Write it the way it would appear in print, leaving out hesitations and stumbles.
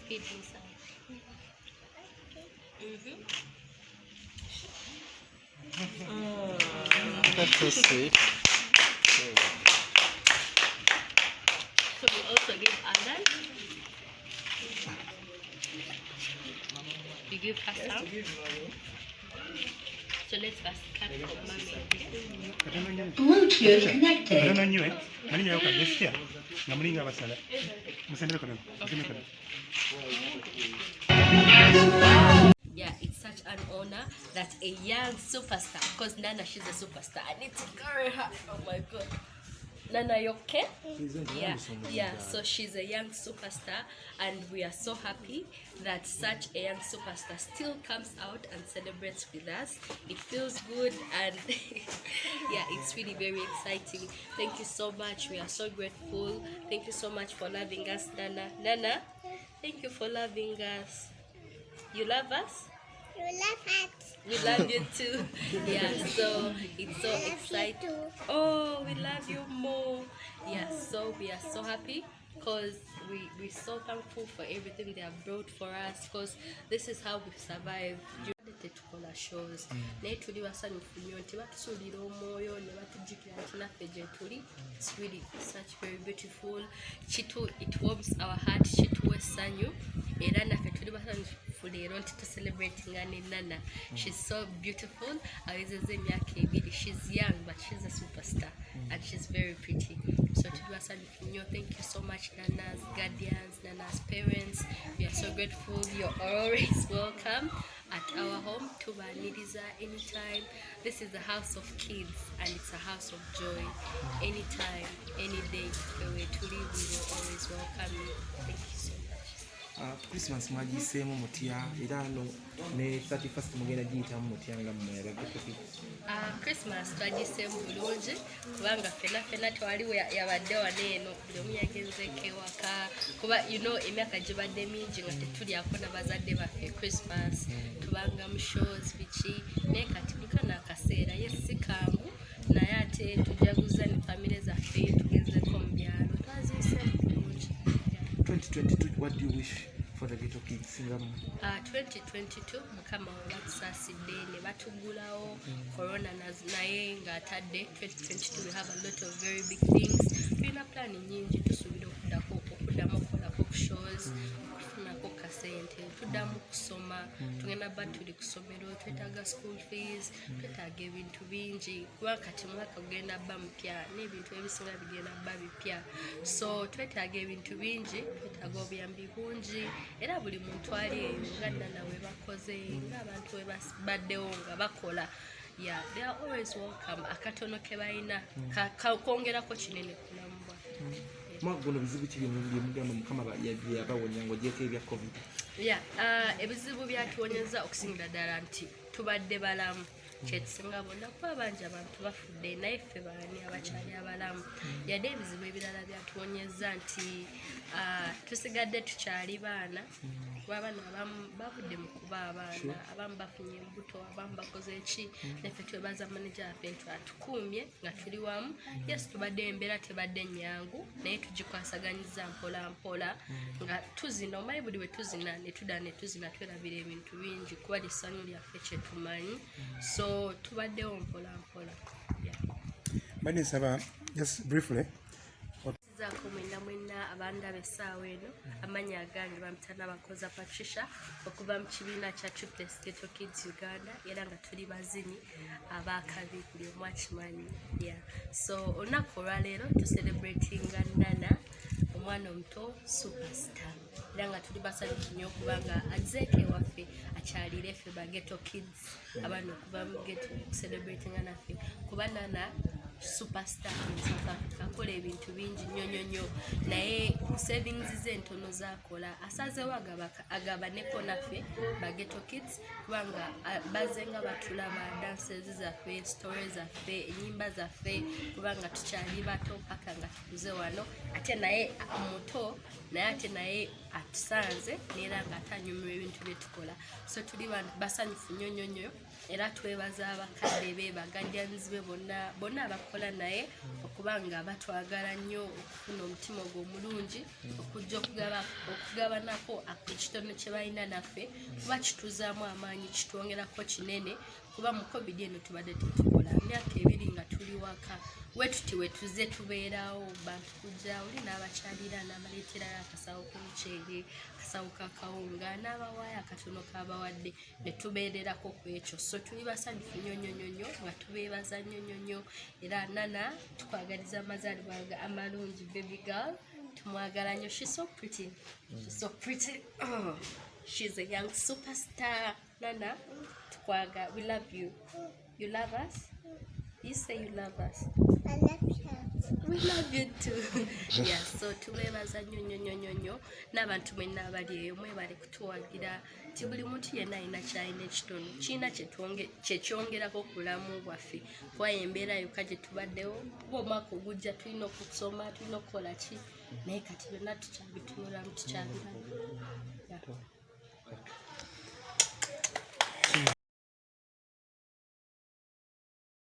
hid inside. That's so sweet. So we also give Adan. We give her some. So let's first cut for mommy. Bluetooth connected. Yeah, it's such an honor that a young superstar, because Nana, she's a superstar. I need to carry her. Oh my God. Nana, you okay? Yeah. So she's a young superstar, and we are so happy that such a young superstar still comes out and celebrates with us. It feels good, and yeah, it's really very exciting. Thank you so much. We are so grateful. Thank you so much for loving us, Nana. Nana, thank you for loving us. You love us? You love us. We love you too. Yeah, so it's so exciting. Oh, we love you more. Yeah, so we are so happy because we're so thankful for everything they have brought for us, because this is how we survive. Tetukola shows naye tuli basanyufu nnyo nti batusuulira omwoyo ne batujjukira nti naffe gye tuli. It's really such very beautiful. It warms our heart, kituwa essanyu era naffe tuli basanyufu leero nti tucelebratinga ne Nana. She's so beautiful. Awezezza emyaka 2. She's young but she's a superstar and she's very pretty. So tuli basanyufu nnyo. Thank you so much, Nana's guardians, Nana's parents. We are so grateful. You're always welcome at our home. Tubaniriza anytime. This is the house of kids and it's a house of joy. Anytime, any day, where to live, we will always welcome you. Thank you so much. Christmas mwagiseemu mutya era no ne 31st mugenda giyitamu mutya nga mmwe Ghetto Kids? Christmas twagiseemu bulungi kubanga fena twaliwo yabadde wano eno buli omu yagenzeeko ewaka kuba emyaka gibadde mingi nga tetulyako n'abazadde baffe Christmas tubanga mu shows biki naye kati bukana akaseera ye si kangu naye ate tujaguza ne famire zaffe tugezeko mu byalo twaziseemu bulungi. 2022, what do you wish for the Ghetto Kids? 2022 mukama wabatusaasidde ne batugulawo corona naye ng'atadde 2022 we have a lot of very big things. Tulina plan nyingi tusuubira okuddamu okukolako ku shows okufunako kasente tuddamu kusoma tugenda ba tuli ku ssomero twetaaga school fees twetaaga ebintu bingi kuba kati mwaka gugenda bba mupya n'ebintu ebisinga bigenda bba bipya so twetaaga ebintu bingi twetaaga obuyambi bungi era buli muntu ali eyo nga Nana we bakoze ng'abantu we baddewo nga bakola. Yeah, they are always welcome. Akatono ke balina kongerako kinene kulamu bwaffe. Mwagono bizibu ki byemugamba mukama yabawonya ng'ogyeko ebya COVID? Yeah, ebizibu byatuwonyeza okusingira ddala nti tubadde balamu kyetusinga bonna kuba bangi abantu bafudde naye ffe baani abakyali abalamu yadde ebizibu ebirala byatuwonyeza nti tusigadde tukyali baana kuba abaana abamu bavudde mu kuba abaana abamu bafunye embuto abamu bakoze eki naffe twebaza maneja waffe nti atukuumye nga tuli wamu. Yes, tubadde embeera tebadde nnyangu naye tugikwasaganyiza mpola mpola nga tuzina omanyi buli bwe tuzina ne tuzina twerabira ebintu bingi kuba lissanyu lyaffe kyetumanyi so tubaddewo mpola mpola. Banisaba just briefly Zaako mwenna abandaba essaawa eno amanya agange bamutana bakoza Patricia okuva mu kibiina kya Triplets Ghetto Kids Uganda era nga tuli bazinyi abakabi buli omu akimanyi. So olunaku olwaleero tucelebratinga Nana omwana omuto superstar era nga tuli basanyufu nnyo okubanga azzeeko ewaffe akyalire ffe ba Ghetto Kids abaana okuva mu ghetto okucelebratinga naffe kuba Nana superstar in South Africa akola ebintu bingi nnyo naye savings ze entono zakola asazeewo agabaneko naffe ba Ghetto Kids kubanga bazenga batulaba dances zaffe stories zaffe ennyimba zaffe kubanga tukyali bato paka nga tukuze wano ate naye muto naye ate naye atusanze neera nga atanyumirwa ebintu bye tukola so tuli basanyufu nnyo era twebaza abakadde be bagajjanzi be bonna abakola naye okubanga batwagala nnyo okufuna omutima ogwo omulungi okujja okugabanako ekitono kye balina naffe kuba kituzaamu amaanyi kitwongerako kinene kuba mu covid eno tubadde tetukola myaka 2 nga tuli waka wetuti wetuze tubeerawo bantu kujja oli n'abakyalira n'abaleeterayo akasawo k'omuceere akasawo kakawunga n'abawaayo akatono k'abawadde ne tubeererako ku ekyo so tuli basanyufu nnyo nga tubeebaza nnyo era Nana tukwagaliza amazaalibwa amalungi baby girl tumwagala nnyo. She's so pretty. She's so pretty. Oh, she's a young superstar. Nana tukwaga, we love you. You love us? You say you love us. I love you. We love you too. Yeah, so tubeebaza nnyo n'abantu mwenna abali eyo mwebale kutuwagira nti buli muntu yenna alina kyalina ekitono kiina kyekyongerako ku bulamu bwaffe kuba embeera yokka gye tubaddewo kuba omwaka ogujja tulina okusoma tulina okukola ki naye kati byonna tukyabitunulamu tukyabiramu.